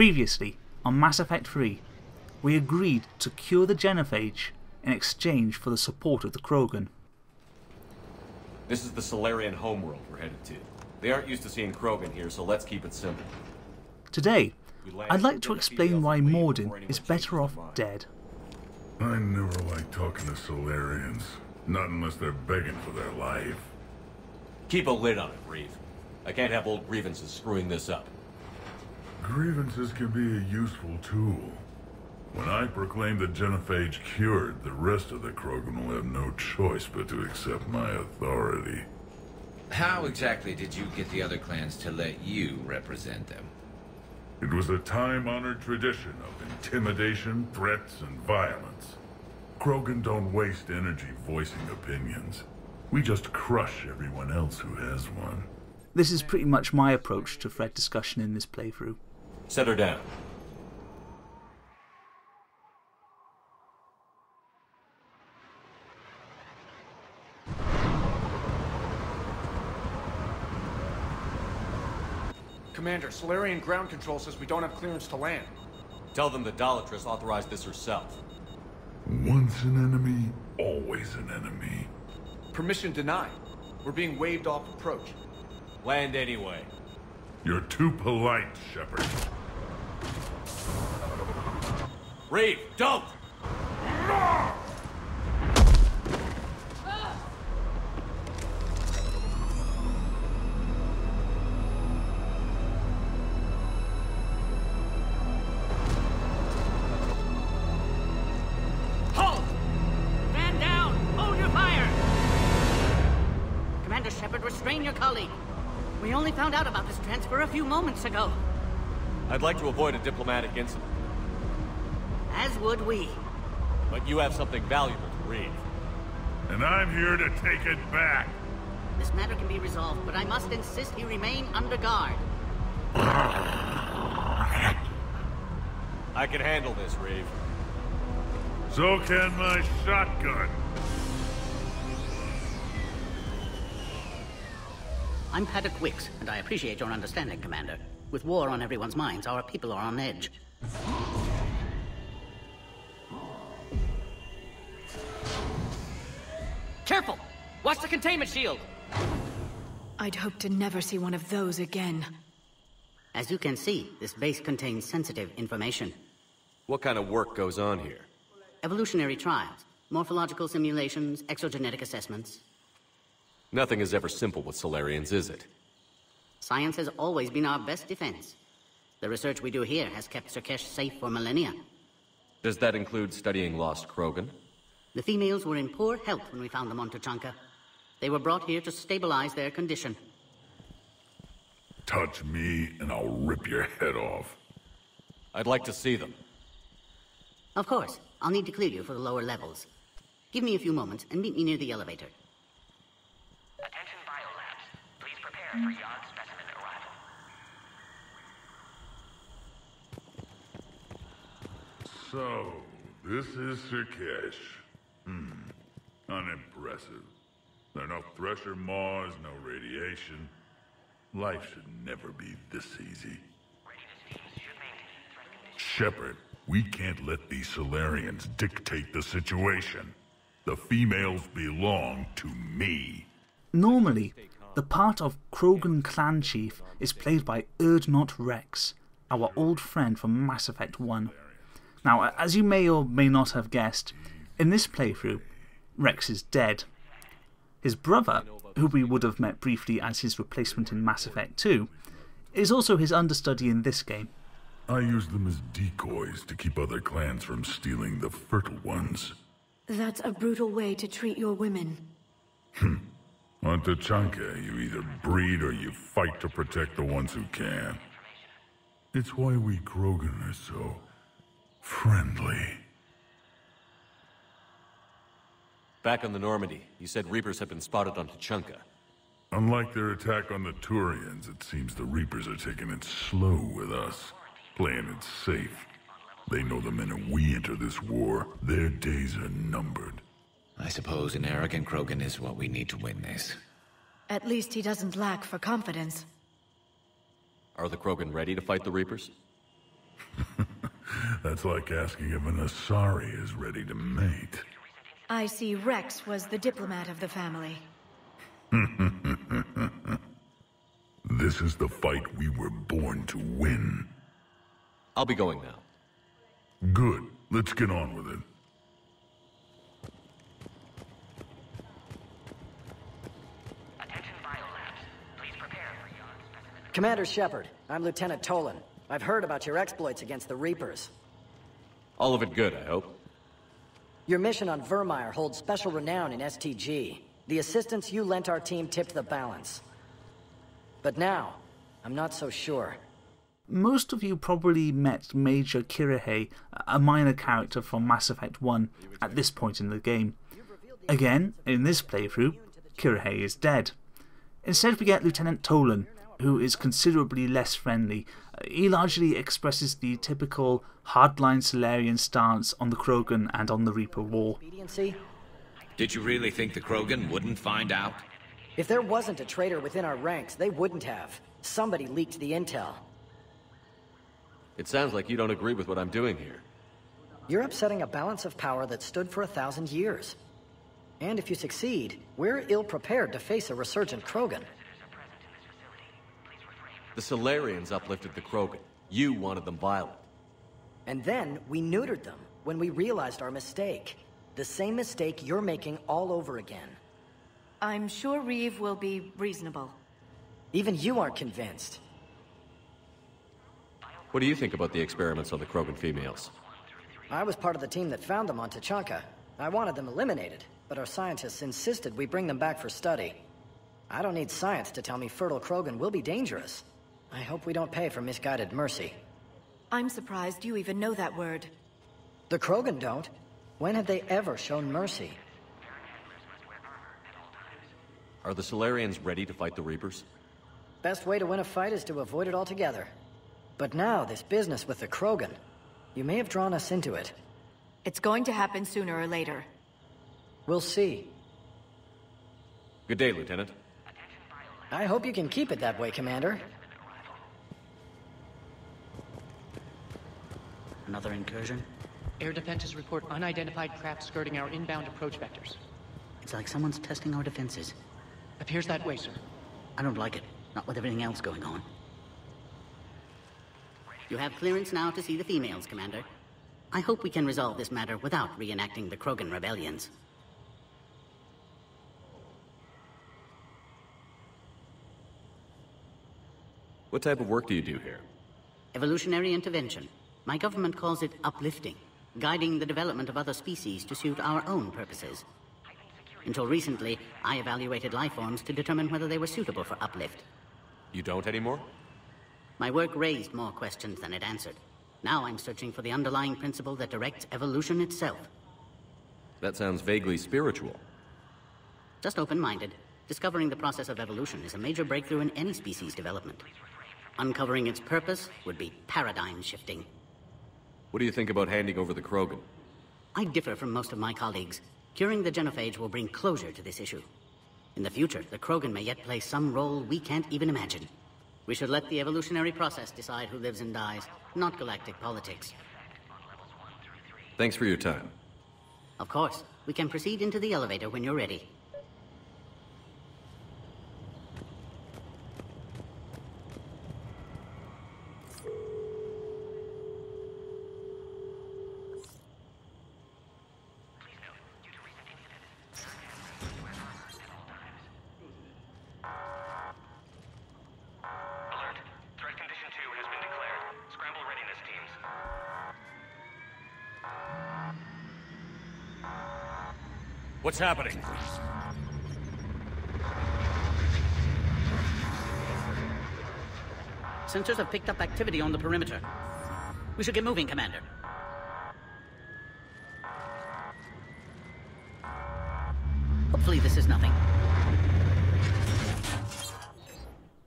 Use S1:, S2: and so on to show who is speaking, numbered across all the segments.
S1: Previously, on Mass Effect 3, we agreed to cure the genophage in exchange for the support of the Krogan.
S2: This is the Solarian homeworld we're headed to. They aren't used to seeing Krogan here, so let's keep it simple.
S1: Today, I'd like to explain why Mordin is better off dead.
S3: I never like talking to Solarians. Not unless they're begging for their life.
S2: Keep a lid on it, Reeve. I can't have old grievances screwing this up.
S3: Grievances can be a useful tool. When I proclaim the genophage cured, the rest of the Krogan will have no choice but to accept my authority.
S4: How exactly did you get the other clans to let you represent them?
S3: It was a time-honored tradition of intimidation, threats, and violence. Krogan don't waste energy voicing opinions. We just crush everyone else who has one.
S1: This is pretty much my approach to threat discussion in this playthrough.
S2: Set her down.
S5: Commander, Solarian ground control says we don't have clearance to land.
S2: Tell them the Dalatress authorized this herself.
S3: Once an enemy, always an enemy.
S5: Permission denied. We're being waved off approach.
S2: Land anyway.
S3: You're too polite, Shepard.
S2: Reeve, don't!
S6: Halt! Stand down! Hold your fire! Commander Shepard, restrain your colleague. We only found out about this transfer a few moments ago.
S2: I'd like to avoid a diplomatic incident.
S6: As would we.
S2: But you have something valuable to read.
S3: And I'm here to take it back.
S6: This matter can be resolved, but I must insist he remain under guard.
S2: I can handle this, Reeve.
S3: So can my shotgun.
S6: I'm Padok Wicks, and I appreciate your understanding, Commander. With war on everyone's minds, our people are on edge. Careful! Watch the containment shield!
S7: I'd hope to never see one of those again.
S6: As you can see, this base contains sensitive information.
S2: What kind of work goes on here?
S6: Evolutionary trials, morphological simulations, exogenetic assessments.
S2: Nothing is ever simple with Solarians, is it?
S6: Science has always been our best defense. The research we do here has kept Sur'Kesh safe for millennia.
S2: Does that include studying lost Krogan?
S6: The females were in poor health when we found them on Tuchanka. They were brought here to stabilize their condition.
S3: Touch me, and I'll rip your head off.
S2: I'd like to see them.
S6: Of course. I'll need to clear you for the lower levels. Give me a few moments and meet me near the elevator.
S8: Attention biolabs. Please prepare for Yod specimen arrival.
S3: So, this is Sur'Kesh. Unimpressive. There are no thresher maws, no radiation. Life should never be this easy. Shepard, we can't let these Solarians dictate the situation. The females belong to me.
S1: Normally, the part of Krogan clan chief is played by Lt.D Rex, our old friend from Mass Effect 1. Now, as you may or may not have guessed, in this playthrough, Rex is dead. His brother, who we would have met briefly as his replacement in Mass Effect 2, is also his understudy in this game.
S3: I use them as decoys to keep other clans from stealing the fertile ones.
S7: That's a brutal way to treat your women.
S3: On Tuchanka, you either breed or you fight to protect the ones who can. It's why we Krogan are so friendly.
S2: Back on the Normandy, you said Reapers have been spotted on Tuchanka.
S3: Unlike their attack on the Turians, it seems the Reapers are taking it slow with us. Playing it safe. They know the minute we enter this war, their days are numbered.
S4: I suppose an arrogant Krogan is what we need to win this.
S7: At least he doesn't lack for confidence.
S2: Are the Krogan ready to fight the Reapers?
S3: That's like asking if an Asari is ready to mate.
S7: I see Rex was the diplomat of the family.
S3: This is the fight we were born to win.
S2: I'll be going now.
S3: Good. Let's get on with it.
S8: Attention biolabs. Please prepare for Yon's specimen.
S9: Commander Shepard, I'm Lieutenant Tolan. I've heard about your exploits against the Reapers.
S2: All of it good, I hope.
S9: Your mission on Vermeer holds special renown in STG. The assistance you lent our team tipped the balance. But now, I'm not so sure.
S1: Most of you probably met Major Kirihei, a minor character from Mass Effect 1, at this point in the game. Again, in this playthrough, Kirihei is dead. Instead we get Lieutenant Tolan, who is considerably less friendly. He largely expresses the typical hardline Solarian stance on the Krogan and on the Reaper War.
S9: Expediency?
S4: Did you really think the Krogan wouldn't find out?
S9: If there wasn't a traitor within our ranks, they wouldn't have. Somebody leaked the intel.
S2: It sounds like you don't agree with what I'm doing here.
S9: You're upsetting a balance of power that stood for 1,000 years. And if you succeed, we're ill-prepared to face a resurgent Krogan.
S2: The Solarians uplifted the Krogan. You wanted them violent.
S9: And then we neutered them when we realized our mistake. The same mistake you're making all over again.
S7: I'm sure Reeve will be reasonable.
S9: Even you aren't convinced.
S2: What do you think about the experiments on the Krogan females?
S9: I was part of the team that found them on Tachanka. I wanted them eliminated, but our scientists insisted we bring them back for study. I don't need science to tell me fertile Krogan will be dangerous. I hope we don't pay for misguided mercy.
S7: I'm surprised you even know that word.
S9: The Krogan don't. When have they ever shown mercy?
S2: Are the Solarians ready to fight the Reapers?
S9: Best way to win a fight is to avoid it altogether. But now, this business with the Krogan. You may have drawn us into it.
S7: It's going to happen sooner or later.
S9: We'll see.
S2: Good day, Lieutenant.
S9: I hope you can keep it that way, Commander.
S6: Another incursion?
S10: Air defenses report unidentified craft skirting our inbound approach vectors.
S6: It's like someone's testing our defenses.
S10: Appears that way, sir.
S6: I don't like it. Not with everything else going on. You have clearance now to see the females, Commander. I hope we can resolve this matter without reenacting the Krogan rebellions.
S2: What type of work do you do here?
S6: Evolutionary intervention. My government calls it uplifting, guiding the development of other species to suit our own purposes. Until recently, I evaluated life forms to determine whether they were suitable for uplift.
S2: You don't anymore?
S6: My work raised more questions than it answered. Now I'm searching for the underlying principle that directs evolution itself.
S2: That sounds vaguely spiritual.
S6: Just open-minded. Discovering the process of evolution is a major breakthrough in any species development. Uncovering its purpose would be paradigm-shifting.
S2: What do you think about handing over the Krogan?
S6: I differ from most of my colleagues. Curing the genophage will bring closure to this issue. In the future, the Krogan may yet play some role we can't even imagine. We should let the evolutionary process decide who lives and dies, not galactic politics.
S2: Thanks for your time.
S6: Of course. We can proceed into the elevator when you're ready.
S8: Alert. Threat condition 2 has been declared. Scramble readiness teams.
S2: What's happening?
S6: Sensors have picked up activity on the perimeter. We should get moving, Commander. Hopefully this is nothing.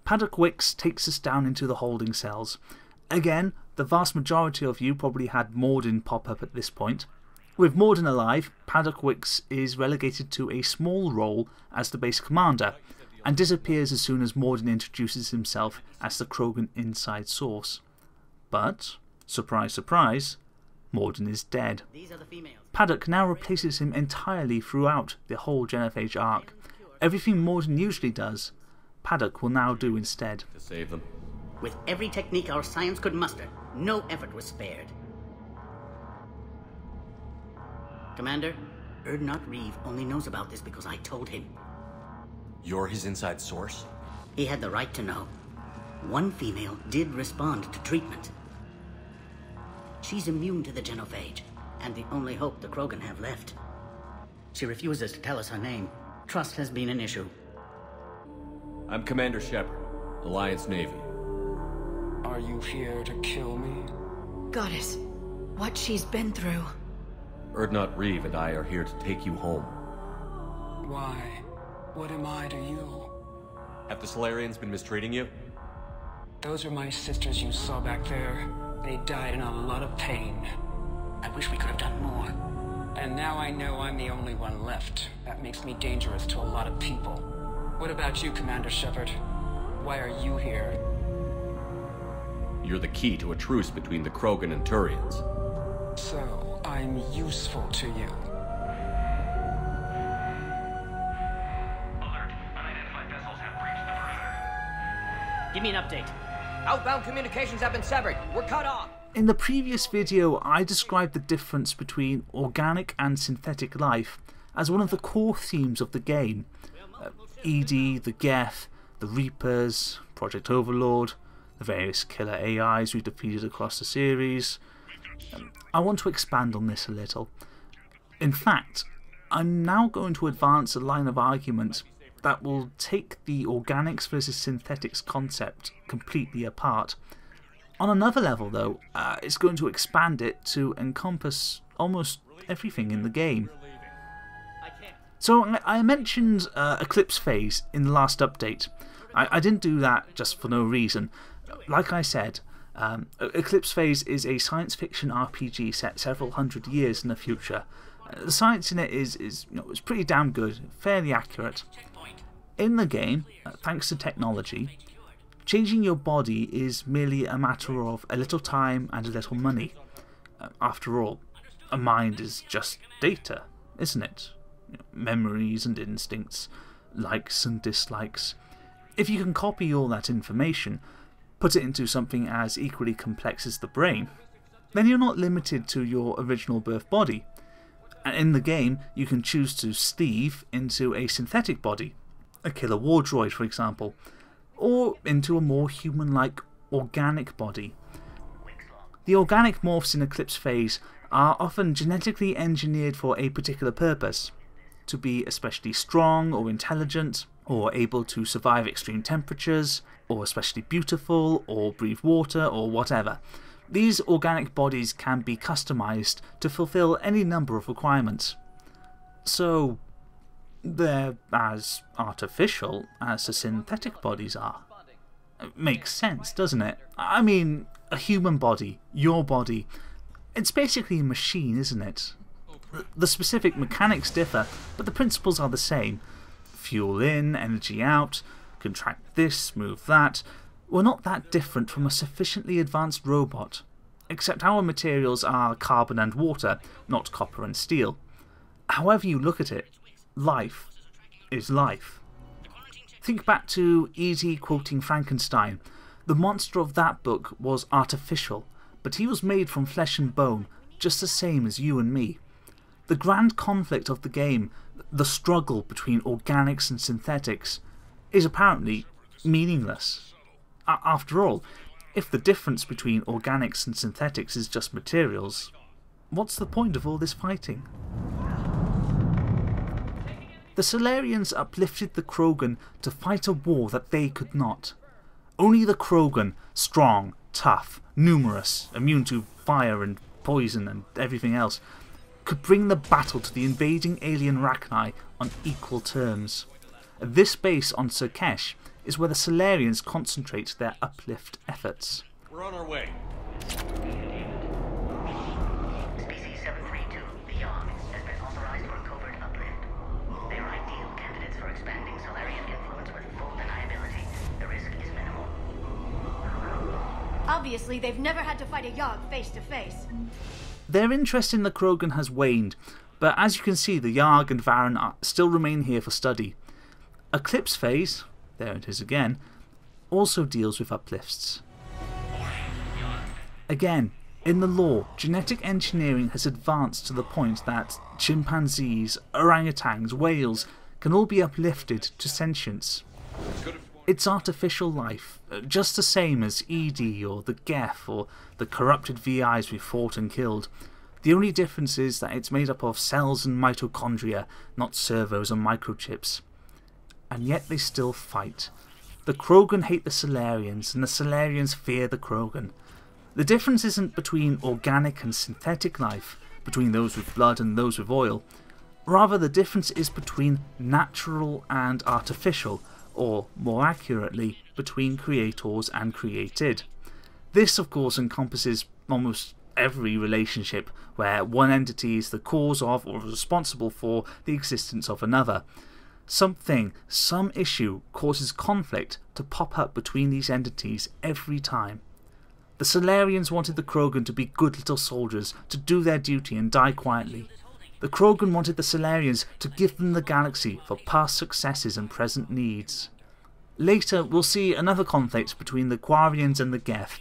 S1: Padok Wicks takes us down into the holding cells. Again, the vast majority of you probably had Mordin pop up at this point. With Mordin alive, Padok Wicks is relegated to a small role as the base commander, and disappears as soon as Mordin introduces himself as the Krogan inside source. But surprise, surprise, Mordin is dead. Padok now replaces him entirely throughout the whole Genophage arc. Everything Mordin usually does, Padok will now do instead.
S2: To save them.
S6: With every technique our science could muster, no effort was spared. Commander, Lt.D-L.P. only knows about this because I told him.
S2: You're his inside source?
S6: He had the right to know. One female did respond to treatment. She's immune to the Genophage, and the only hope the Krogan have left. She refuses to tell us her name. Trust has been an issue.
S2: I'm Commander Shepard, Alliance Navy.
S11: Are you here to kill me?
S7: Goddess, what she's been through.
S2: Lt.D-L.P. and I are here to take you home.
S11: Why? What am I to you?
S2: Have the Solarians been mistreating you?
S11: Those are my sisters you saw back there. They died in a lot of pain. I wish we could have done more. And now I know I'm the only one left. That makes me dangerous to a lot of people. What about you, Commander Shepard? Why are you here?
S2: You're the key to a truce between the Krogan and Turians.
S11: So, I'm useful to you.
S8: Alert. Unidentified vessels have breached the perimeter.
S9: Give me an update. Outbound communications have been severed. We're cut off.
S1: In the previous video, I described the difference between organic and synthetic life as one of the core themes of the game. ED, the Geth, the Reapers, Project Overlord, the various killer AIs we've defeated across the series. I want to expand on this a little. In fact, I'm now going to advance a line of argument that will take the organics versus synthetics concept completely apart. On another level though, it's going to expand it to encompass almost everything in the game. So I mentioned Eclipse Phase in the last update. I didn't do that just for no reason. Like I said, Eclipse Phase is a science fiction RPG set several hundred years in the future. The science in it is pretty damn good, fairly accurate. In the game, thanks to technology, changing your body is merely a matter of a little time and a little money. After all, a mind is just data, isn't it? Memories and instincts, likes and dislikes. If you can copy all that information, put it into something as equally complex as the brain, then you're not limited to your original birth body. And in the game, you can choose to Steve into a synthetic body, a killer war droid for example, or into a more human-like organic body. The organic morphs in Eclipse Phase are often genetically engineered for a particular purpose, to be especially strong or intelligent, or able to survive extreme temperatures, or especially beautiful, or breathe water, or whatever. These organic bodies can be customized to fulfill any number of requirements. So they're as artificial as the synthetic bodies are. Makes sense, doesn't it? I mean, a human body, your body, it's basically a machine, isn't it? The specific mechanics differ, but the principles are the same. Fuel in, energy out, contract this, move that. We're not that different from a sufficiently advanced robot, except our materials are carbon and water, not copper and steel. However you look at it, life is life. Think back to E.T. quoting Frankenstein. The monster of that book was artificial, but he was made from flesh and bone, just the same as you and me. The grand conflict of the game, the struggle between organics and synthetics, is apparently meaningless. After all, if the difference between organics and synthetics is just materials, what's the point of all this fighting? The Solarians uplifted the Krogan to fight a war that they could not. Only the Krogan, strong, tough, numerous, immune to fire and poison and everything else, could bring the battle to the invading alien Rachni on equal terms. This base on Sur'Kesh is where the Solarians concentrate their uplift efforts.
S2: We're on our way.
S8: Species 732, beyond, has been authorized for covert uplift. They are ideal candidates for expanding Solarian influence with full deniability. The risk is minimal.
S7: Obviously, they've never had to fight a Yogg face to face.
S1: Their interest in the Krogan has waned, but as you can see, the Yogg and Varen still remain here for study. Eclipse Phase, there it is again, also deals with uplifts. Again, in the lore, genetic engineering has advanced to the point that chimpanzees, orangutans, whales can all be uplifted to sentience. It's artificial life, just the same as ED or the Geth or the corrupted VIs we fought and killed. The only difference is that it's made up of cells and mitochondria, not servos and microchips. And yet they still fight. The Krogan hate the Salarians, and the Salarians fear the Krogan. The difference isn't between organic and synthetic life, between those with blood and those with oil. Rather, the difference is between natural and artificial, or more accurately, between creators and created. This, of course, encompasses almost every relationship where one entity is the cause of or responsible for the existence of another. Something, some issue, causes conflict to pop up between these entities every time. The Salarians wanted the Krogan to be good little soldiers, to do their duty and die quietly. The Krogan wanted the Salarians to give them the galaxy for past successes and present needs. Later, we'll see another conflict between the Quarians and the Geth,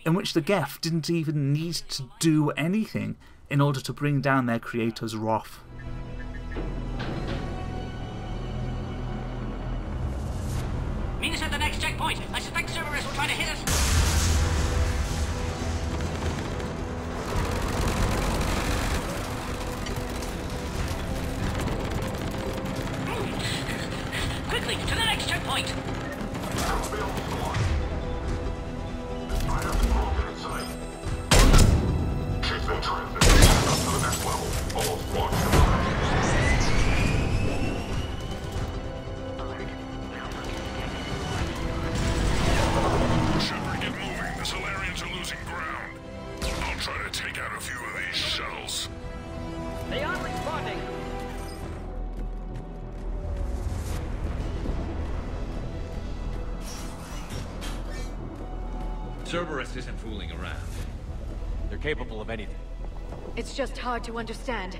S1: in which the Geth didn't even need to do anything in order to bring down their creator's wrath.
S6: Meet us at the next checkpoint. I suspect Cerberus will try to hit us. Quickly, to the next checkpoint!
S3: She's been transitioned up to the next level. All squads Shepard, get moving. The Solarians are losing ground. I'll try to take out a few of these shuttles.
S11: They are responding.
S4: Cerberus isn't fooling around.
S2: They're capable of anything.
S7: It's just hard to understand.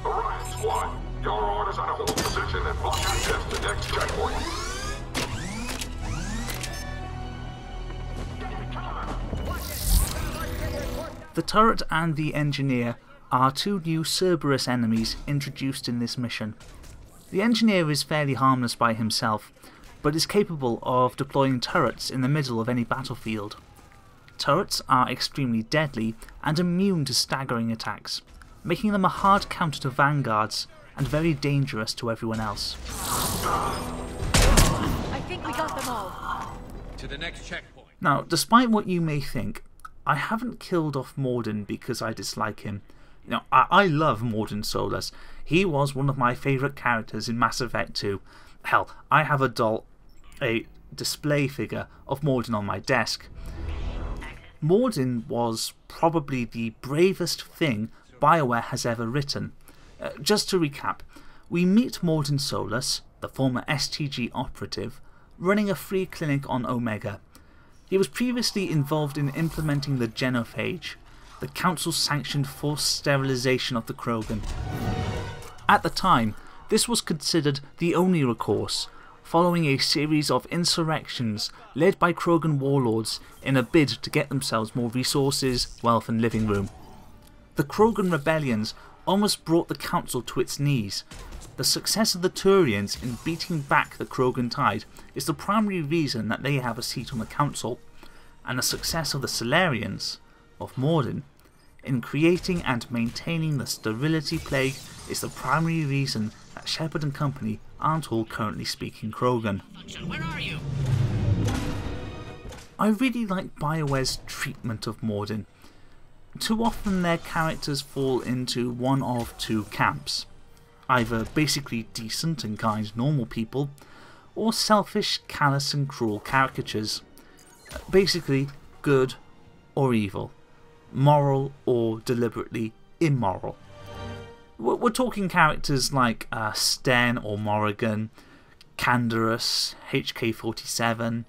S3: Orion Squad, your orders are to hold position and block access to the next checkpoint.
S1: The turret and the engineer are two new Cerberus enemies introduced in this mission. The engineer is fairly harmless by himself, but is capable of deploying turrets in the middle of any battlefield. Turrets are extremely deadly and immune to staggering attacks, making them a hard counter to vanguards and very dangerous to everyone else.
S7: I think we got them all.
S4: To the next checkpoint.
S1: Now, despite what you may think, I haven't killed off Mordin because I dislike him. You know, I love Mordin Solus. He was one of my favourite characters in Mass Effect 2. Hell, I have a display figure of Mordin on my desk. Mordin was probably the bravest thing BioWare has ever written. Just to recap, we meet Mordin Solus, the former STG operative, running a free clinic on Omega. He was previously involved in implementing the genophage, the Council-sanctioned forced sterilization of the Krogan. At the time, this was considered the only recourse, following a series of insurrections led by Krogan warlords in a bid to get themselves more resources, wealth and living room. The Krogan rebellions almost brought the Council to its knees. The success of the Turians in beating back the Krogan tide is the primary reason that they have a seat on the Council, and the success of the Salarians, of Mordin, in creating and maintaining the sterility plague is the primary reason that Shepard and company aren't all currently speaking Krogan.
S6: Where are you?
S1: I really like BioWare's treatment of Mordin. Too often their characters fall into one of two camps. Either basically decent and kind normal people, or selfish, callous and cruel caricatures. Basically, good or evil. Moral or deliberately immoral. We're talking characters like Sten or Morrigan, Canderous, HK-47,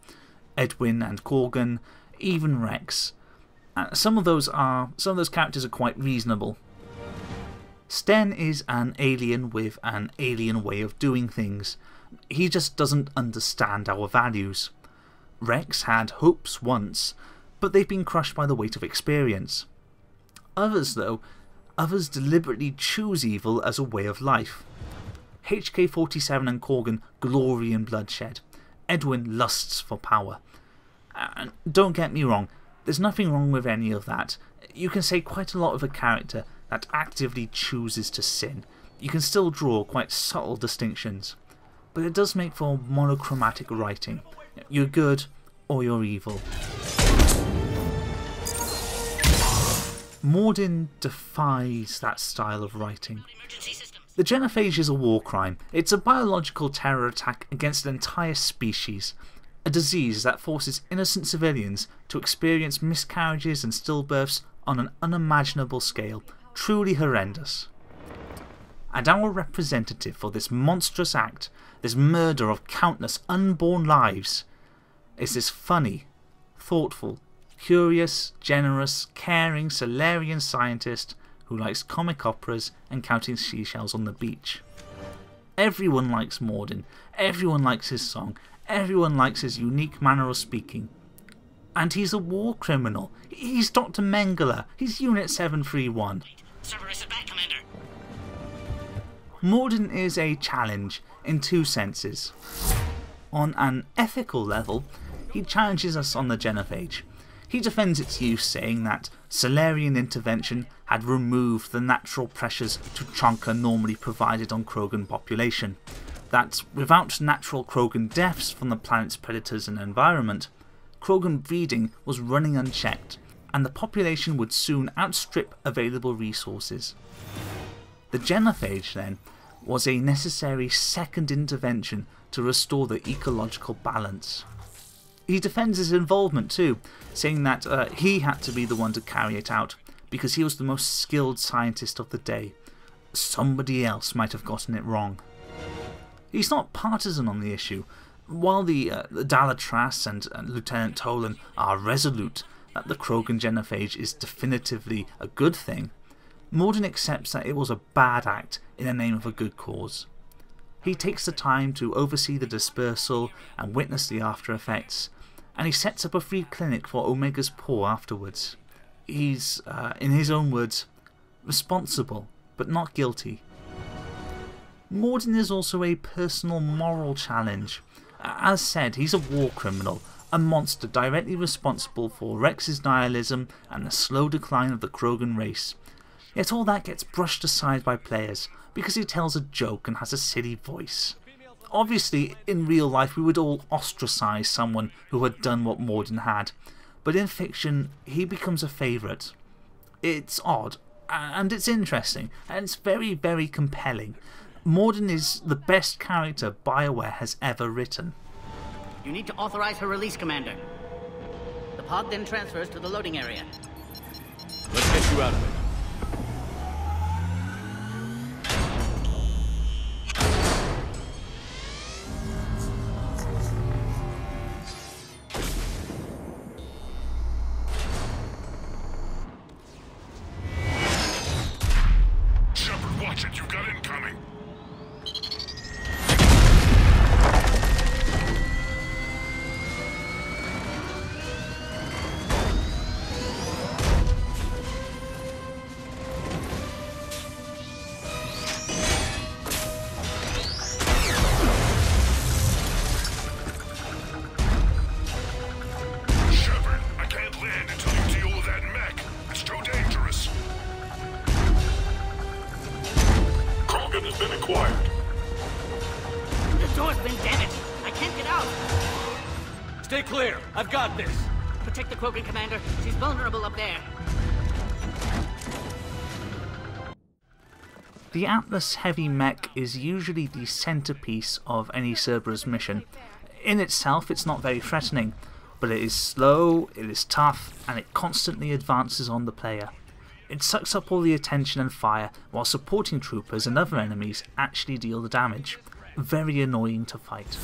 S1: Edwin and Corgan, even Rex. Some of those characters are quite reasonable. Sten is an alien with an alien way of doing things. He just doesn't understand our values. Rex had hopes once, but they've been crushed by the weight of experience. Others deliberately choose evil as a way of life. HK-47 and Corgan glory in bloodshed. Edwin lusts for power. And don't get me wrong, there's nothing wrong with any of that. You can say quite a lot of a character that actively chooses to sin. You can still draw quite subtle distinctions. But it does make for monochromatic writing. You're good or you're evil. Mordin defies that style of writing. The genophage is a war crime. It's a biological terror attack against an entire species. A disease that forces innocent civilians to experience miscarriages and stillbirths on an unimaginable scale. Truly horrendous. And our representative for this monstrous act, this murder of countless unborn lives, is this funny, thoughtful, curious, generous, caring Solarian scientist who likes comic operas and counting seashells on the beach. Everyone likes Mordin, everyone likes his song, everyone likes his unique manner of speaking. And he's a war criminal. He's Dr. Mengele. He's Unit 731. Mordin is a challenge in two senses. On an ethical level, he challenges us on the genophage. He defends its use, saying that Solarian intervention had removed the natural pressures Tuchanka normally provided on Krogan population. That without natural Krogan deaths from the planet's predators and environment, Krogan breeding was running unchecked, and the population would soon outstrip available resources. The genophage, then, was a necessary second intervention to restore the ecological balance. He defends his involvement too, saying that he had to be the one to carry it out, because he was the most skilled scientist of the day. Somebody else might have gotten it wrong. He's not partisan on the issue. While the Dalatras and Lieutenant Tolan are resolute that the Krogan genophage is definitively a good thing, Mordin accepts that it was a bad act in the name of a good cause. He takes the time to oversee the dispersal and witness the after effects, and he sets up a free clinic for Omega's poor afterwards. He's, in his own words, responsible, but not guilty. Mordin is also a personal moral challenge. As said, he's a war criminal, a monster directly responsible for Rex's nihilism and the slow decline of the Krogan race. Yet all that gets brushed aside by players, because he tells a joke and has a silly voice. Obviously, in real life we would all ostracize someone who had done what Mordin had, but in fiction he becomes a favourite. It's odd, and it's interesting, and it's very, very compelling. Mordin is the best character BioWare has ever written.
S6: You need to authorize her release, Commander. The pod then transfers to the loading area.
S2: Let's get you out of it.
S5: Stay clear. I've got this.
S6: Protect the Krogan, Commander. She's vulnerable up there.
S1: The Atlas heavy mech is usually the centerpiece of any Cerberus mission. In itself, it's not very threatening, but it is slow, it is tough, and it constantly advances on the player. It sucks up all the attention and fire, while supporting troopers and other enemies actually deal the damage. very annoying to fight.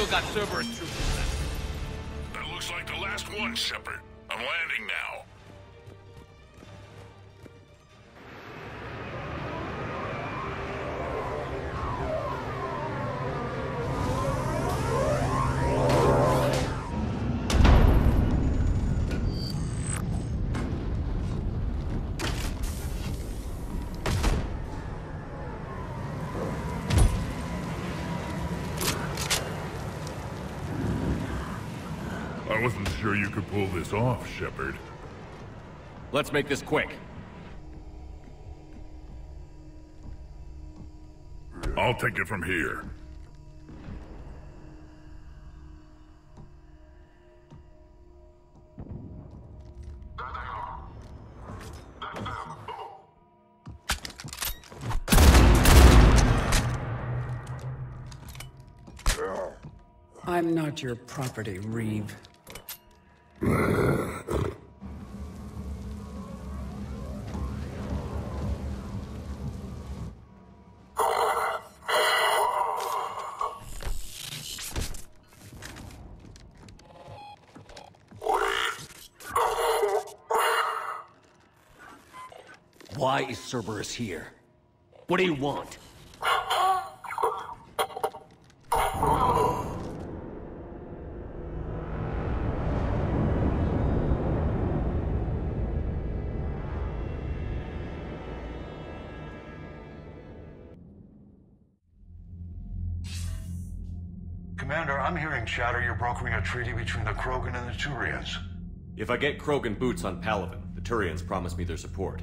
S12: Got Cerberus troops left.
S3: That looks like the last one, Shepard. I'm landing now. I wasn't sure you could pull this off, Shepard.
S2: Let's make this quick.
S3: I'll take it from here.
S11: I'm not your property, Reeve.
S2: Why is Cerberus here? What do you want?
S13: Commander, I'm hearing chatter you're brokering a treaty between the Krogan and the Turians.
S2: If I get Krogan boots on Palaven, the Turians promise me their support.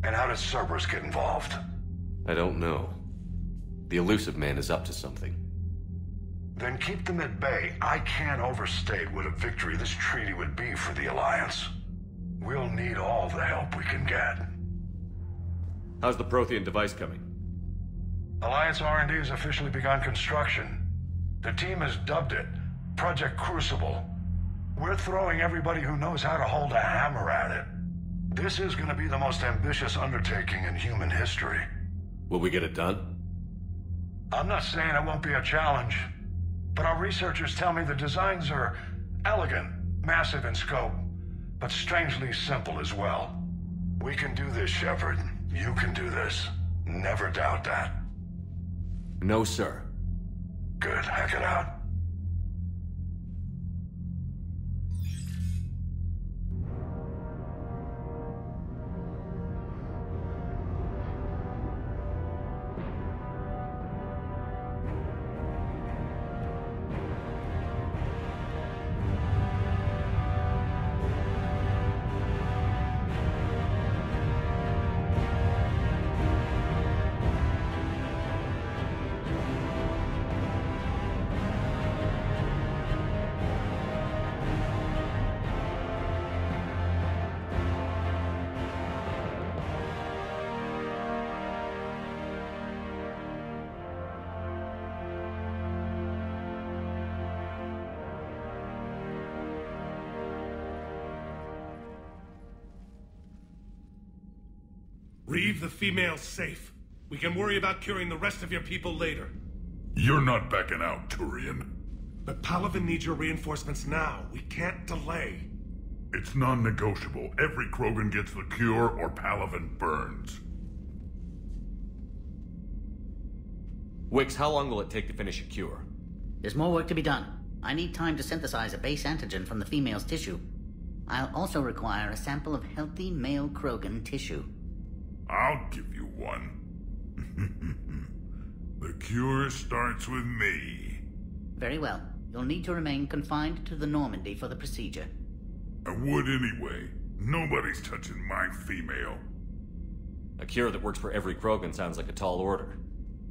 S13: And how does Cerberus get involved?
S2: I don't know. The Elusive Man is up to something.
S13: Then keep them at bay. I can't overstate what a victory this treaty would be for the Alliance. We'll need all the help we can get.
S2: How's the Prothean device coming?
S13: Alliance R&D has officially begun construction. The team has dubbed it Project Crucible. We're throwing everybody who knows how to hold a hammer at it. This is going to be the most ambitious undertaking in human history.
S2: Will we get it done?
S13: I'm not saying it won't be a challenge, but our researchers tell me the designs are elegant, massive in scope, but strangely simple as well. We can do this, Shepard. You can do this. Never doubt that.
S2: No, sir.
S13: Good. Hack it out.
S14: Reeve, the female's safe. We can worry about curing the rest of your people later.
S3: You're not backing out, Turian.
S14: But Palaven needs your reinforcements now. We can't delay.
S3: It's non-negotiable. Every Krogan gets the cure, or Palaven burns.
S2: Wix, how long will it take to finish a cure?
S6: There's more work to be done. I need time to synthesize a base antigen from the female's tissue. I'll also require a sample of healthy male Krogan tissue.
S3: I'll give you one. The cure starts with me.
S6: Very well. You'll need to remain confined to the Normandy for the procedure.
S3: I would anyway. Nobody's touching my female.
S2: A cure that works for every Krogan sounds like a tall order.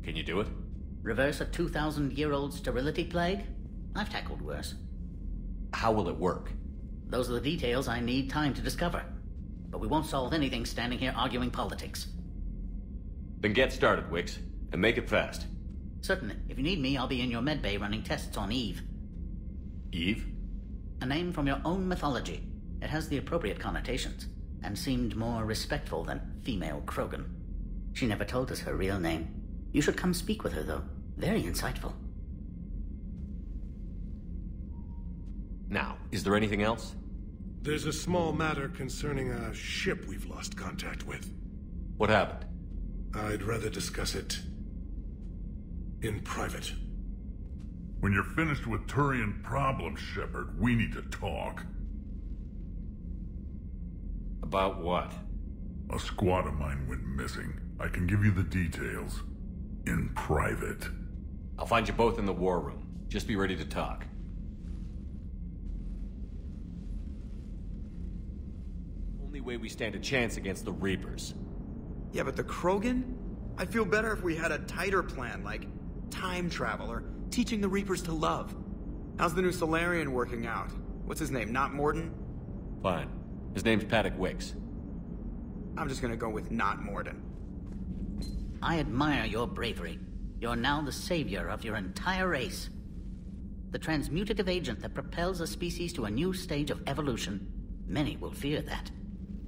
S2: Can you do it?
S6: Reverse a 2,000-year-old sterility plague? I've tackled worse.
S2: How will it work?
S6: Those are the details I need time to discover. But we won't solve anything standing here arguing politics.
S2: Then get started, Wix, and make it fast.
S6: Certainly. If you need me, I'll be in your medbay running tests on Eve.
S2: Eve?
S6: A name from your own mythology. It has the appropriate connotations, and seemed more respectful than female Krogan. She never told us her real name. You should come speak with her, though. Very insightful.
S2: Now, is there anything else?
S14: There's a small matter concerning a ship we've lost contact with.
S2: What happened?
S14: I'd rather discuss it in private.
S3: When you're finished with Turian problems, Shepard, we need to talk.
S2: About what?
S3: A squad of mine went missing. I can give you the details. In private.
S2: I'll find you both in the war room. Just be ready to talk. Only way we stand a chance against the Reapers.
S15: Yeah, but the Krogan? I feel better if we had a tighter plan, like time travel or teaching the Reapers to love. How's the new Solarian working out? What's his name, not Mordin?
S2: Fine. His name's Padok Wix.
S15: I'm just gonna go with not Mordin.
S6: I admire your bravery. You're now the savior of your entire race. The transmutative agent that propels a species to a new stage of evolution. Many will fear that.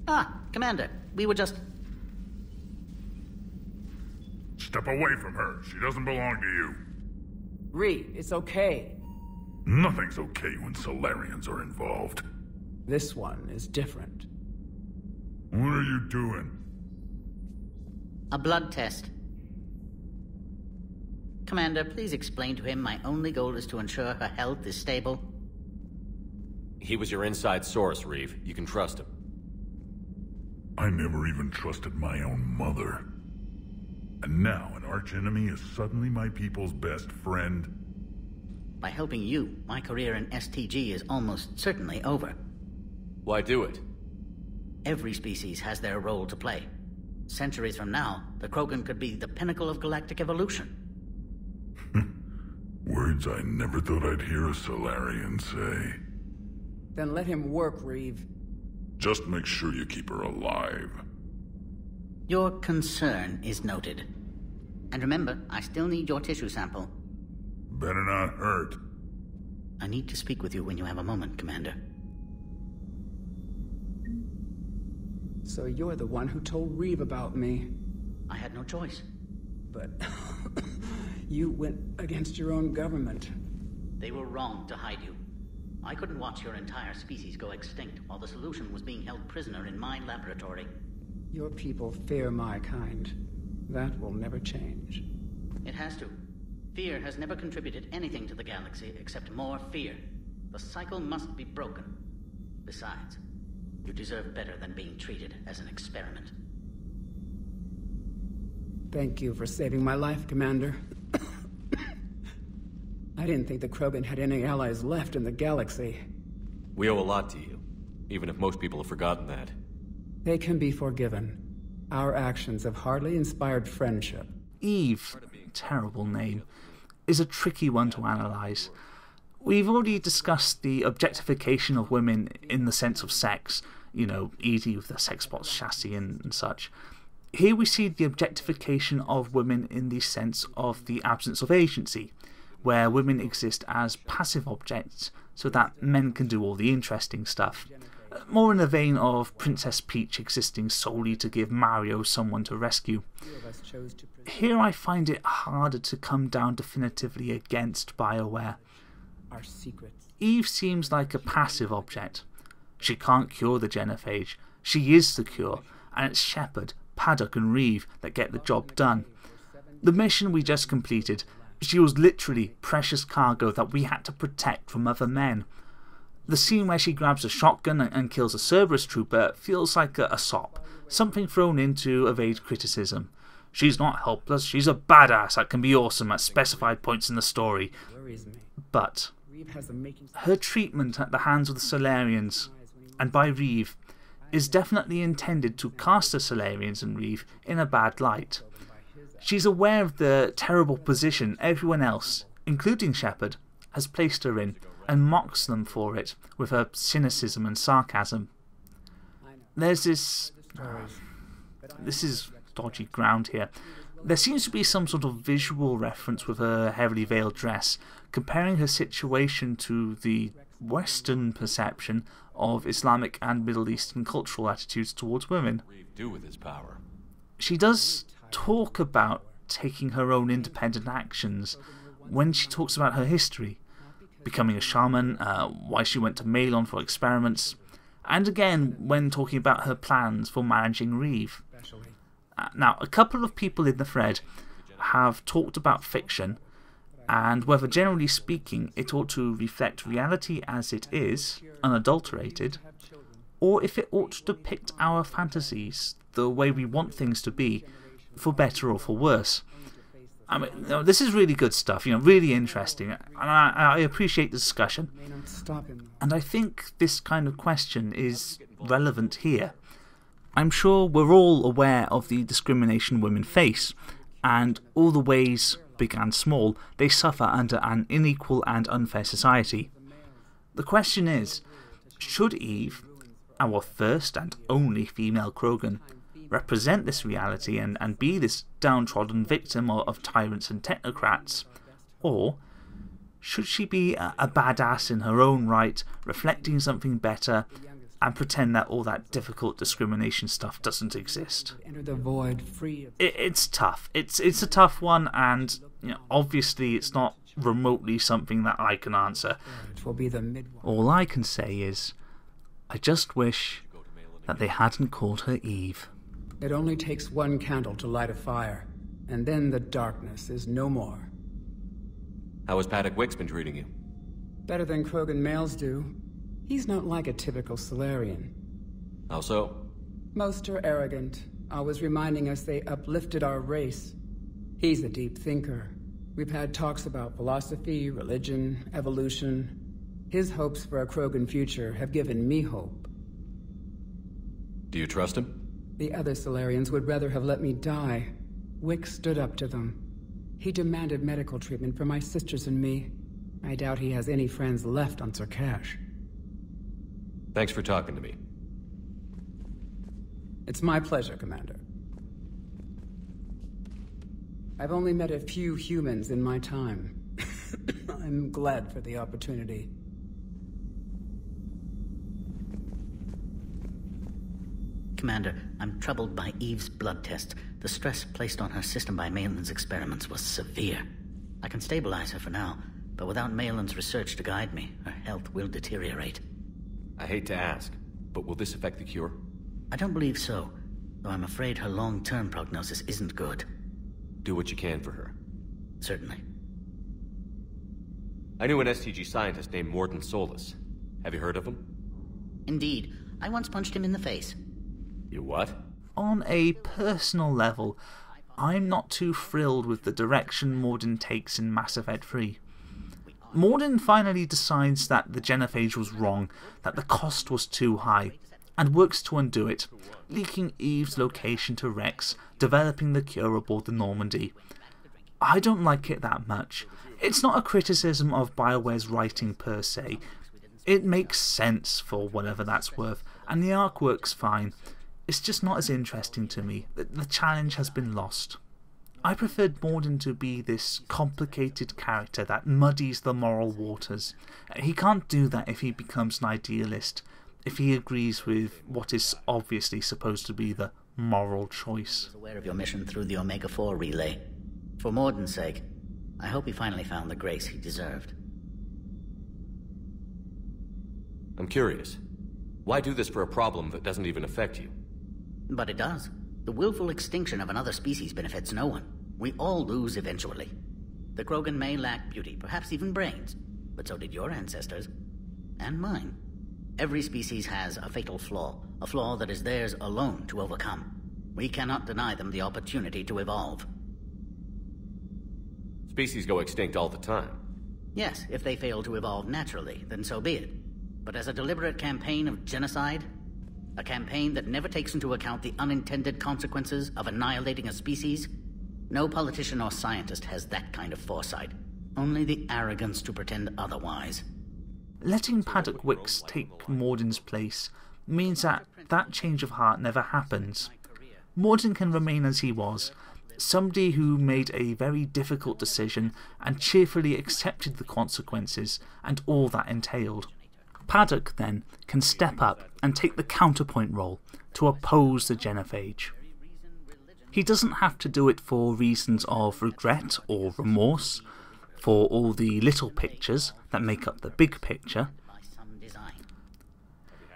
S6: Ah, Commander, we were just...
S3: Step away from her. She doesn't belong to you.
S11: Reeve, it's okay.
S3: Nothing's okay when Solarians are involved.
S11: This one is different.
S3: What are you doing?
S6: A blood test. Commander, please explain to him my only goal is to ensure her health is stable.
S2: He was your inside source, Reeve. You can trust him.
S3: I never even trusted my own mother. And now an archenemy is suddenly my people's best friend?
S6: By helping you, my career in STG is almost certainly over.
S2: Why do it?
S6: Every species has their role to play. Centuries from now, the Krogan could be the pinnacle of galactic evolution.
S3: Words I never thought I'd hear a Solarian say.
S11: Then let him work, Reeve.
S3: Just make sure you keep her alive.
S6: Your concern is noted. And remember, I still need your tissue sample.
S3: Better not hurt.
S6: I need to speak with you when you have a moment, Commander.
S11: So you're the one who told Reeve about me.
S6: I had no choice.
S11: But you went against your own government.
S6: They were wrong to hide you. I couldn't watch your entire species go extinct while the solution was being held prisoner in my laboratory.
S11: Your people fear my kind. That will never change.
S6: It has to. Fear has never contributed anything to the galaxy except more fear. The cycle must be broken. Besides, you deserve better than being treated as an experiment.
S11: Thank you for saving my life, Commander. I didn't think the Krogan had any allies left in the galaxy.
S2: We owe a lot to you, even if most people have forgotten that.
S11: They can be forgiven. Our actions have hardly inspired friendship.
S1: Eve, terrible name, is a tricky one to analyse. We've already discussed the objectification of women in the sense of sex, you know, ED with the Sexbots chassis and such. Here we see the objectification of women in the sense of the absence of agency, where women exist as passive objects so that men can do all the interesting stuff. more in the vein of Princess Peach existing solely to give Mario someone to rescue. Here I find it harder to come down definitively against BioWare. Eve seems like a passive object. She can't cure the genophage, she is the cure, and it's Shepard, Padok and Reeve that get the job done. The mission we just completed, she was literally precious cargo that we had to protect from other men. The scene where she grabs a shotgun and kills a Cerberus trooper feels like a sop, something thrown in to evade criticism. She's not helpless, she's a badass that can be awesome at specified points in the story. But her treatment at the hands of the Solarians, and by Reeve, is definitely intended to cast the Solarians and Reeve in a bad light. She's aware of the terrible position everyone else, including Shepard, has placed her in, and mocks them for it with her cynicism and sarcasm. There's this is dodgy ground here. There seems to be some sort of visual reference with her heavily veiled dress, comparing her situation to the Western perception of Islamic and Middle Eastern cultural attitudes towards women.
S2: Do with his power.
S1: She does talk about taking her own independent actions when she talks about her history, becoming a shaman, why she went to Malon for experiments, and again when talking about her plans for managing Reeve. Now, a couple of people in the thread have talked about fiction and whether, generally speaking, it ought to reflect reality as it is, unadulterated, or if it ought to depict our fantasies the way we want things to be, for better or for worse. I mean, this is really good stuff, really interesting, and I appreciate the discussion. And I think this kind of question is relevant here. I'm sure we're all aware of the discrimination women face, and all the ways, big and small, they suffer under an unequal and unfair society. The question is, should Eve, our first and only female Krogan, represent this reality and be this downtrodden victim of tyrants and technocrats? Or should she be a badass in her own right, reflecting something better, and pretend that all that difficult discrimination stuff doesn't exist? It's tough. It's a tough one, and obviously it's not remotely something that I can answer. All I can say is, I just wish that they hadn't called her Eve.
S11: It only takes one candle to light a fire, and then the darkness is no more.
S2: How has Padok Wicks been treating you?
S11: Better than Krogan males do. He's not like a typical Solarian.
S2: How so?
S11: Most are arrogant, always reminding us they uplifted our race. He's a deep thinker. We've had talks about philosophy, religion, evolution. His hopes for a Krogan future have given me hope.
S2: Do you trust him?
S11: The other Solarians would rather have let me die. Wick stood up to them. He demanded medical treatment for my sisters and me. I doubt he has any friends left on Sur'Kesh.
S2: Thanks for talking to me.
S11: It's my pleasure, Commander. I've only met a few humans in my time. I'm glad for the opportunity.
S6: Commander, I'm troubled by Eve's blood test. The stress placed on her system by Malin's experiments was severe. I can stabilize her for now, but without Malin's research to guide me, her health will deteriorate.
S2: I hate to ask, but will this affect the cure?
S6: I don't believe so, though I'm afraid her long-term prognosis isn't good.
S2: Do what you can for her.
S6: Certainly.
S2: I knew an STG scientist named Mordin Solus. Have you heard of him?
S6: Indeed. I once punched him in the face.
S2: You what?
S1: On a personal level, I'm not too thrilled with the direction Mordin takes in Mass Effect 3. Mordin finally decides that the genophage was wrong, that the cost was too high, and works to undo it, leaking Eve's location to Rex, developing the cure aboard the Normandy. I don't like it that much. It's not a criticism of BioWare's writing per se. It makes sense for whatever that's worth, and the arc works fine. It's just not as interesting to me. The challenge has been lost. I preferred Mordin to be this complicated character that muddies the moral waters. He can't do that if he becomes an idealist. if he agrees with what is obviously supposed to be the moral choice.
S6: Aware of your mission through the Omega-4 relay. For Mordin's sake, I hope he finally found the grace he deserved.
S2: I'm curious. Why do this for a problem that doesn't even affect you?
S6: But it does. The willful extinction of another species benefits no one. We all lose eventually. The Krogan may lack beauty, perhaps even brains, but so did your ancestors. And mine. Every species has a fatal flaw, a flaw that is theirs alone to overcome. We cannot deny them the opportunity to evolve.
S2: Species go extinct all the time.
S6: Yes, if they fail to evolve naturally, then so be it. But as a deliberate campaign of genocide, a campaign that never takes into account the unintended consequences of annihilating a species, no politician or scientist has that kind of foresight. Only the arrogance to pretend otherwise.
S1: Letting Padok Wicks take Mordin's place means that change of heart never happens. Mordin can remain as he was, somebody who made a very difficult decision and cheerfully accepted the consequences and all that entailed. Padok, then, can step up and take the counterpoint role to oppose the genophage. He doesn't have to do it for reasons of regret or remorse, for all the little pictures that make up the big picture.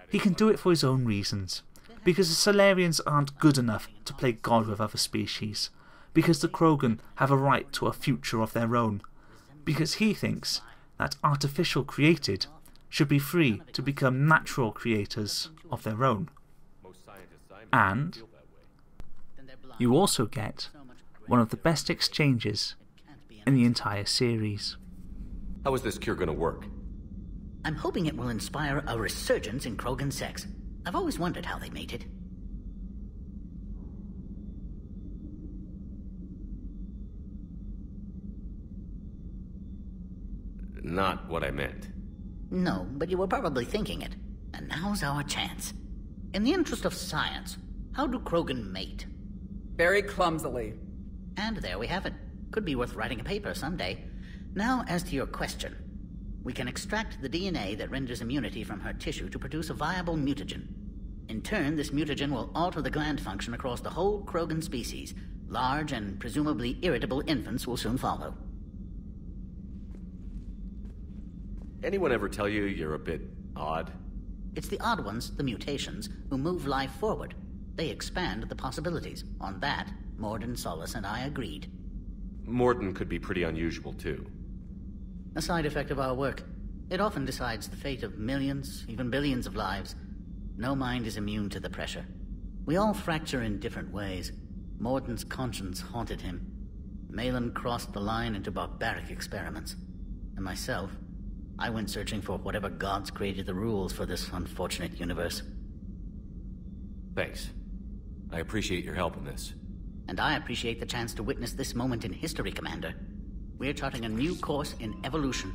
S1: He can do it for his own reasons, because the Solarians aren't good enough to play God with other species, because the Krogan have a right to a future of their own, because he thinks that artificial created should be free to become natural creators of their own. And you also get one of the best exchanges in the entire series.
S2: How is this cure going to work?
S6: I'm hoping it will inspire a resurgence in Krogan sex. I've always wondered how they mated.
S2: Not what I meant.
S6: No, but you were probably thinking it. And now's our chance. In the interest of science, how do Krogan mate?
S16: Very clumsily.
S6: And there we have it. Could be worth writing a paper someday. Now, as to your question. We can extract the DNA that renders immunity from her tissue to produce a viable mutagen. In turn, this mutagen will alter the gland function across the whole Krogan species. Large and presumably irritable infants will soon follow.
S2: Anyone ever tell you you're a bit odd?
S6: It's the odd ones, the mutations, who move life forward. They expand the possibilities. On that, Mordin, Solace, and I agreed.
S2: Mordin could be pretty unusual, too.
S6: A side effect of our work. It often decides the fate of millions, even billions of lives. No mind is immune to the pressure. We all fracture in different ways. Mordin's conscience haunted him. Malin crossed the line into barbaric experiments. And myself, I went searching for whatever gods created the rules for this unfortunate universe.
S2: Thanks. I appreciate your help in this.
S6: And I appreciate the chance to witness this moment in history, Commander. We're charting a new course in evolution.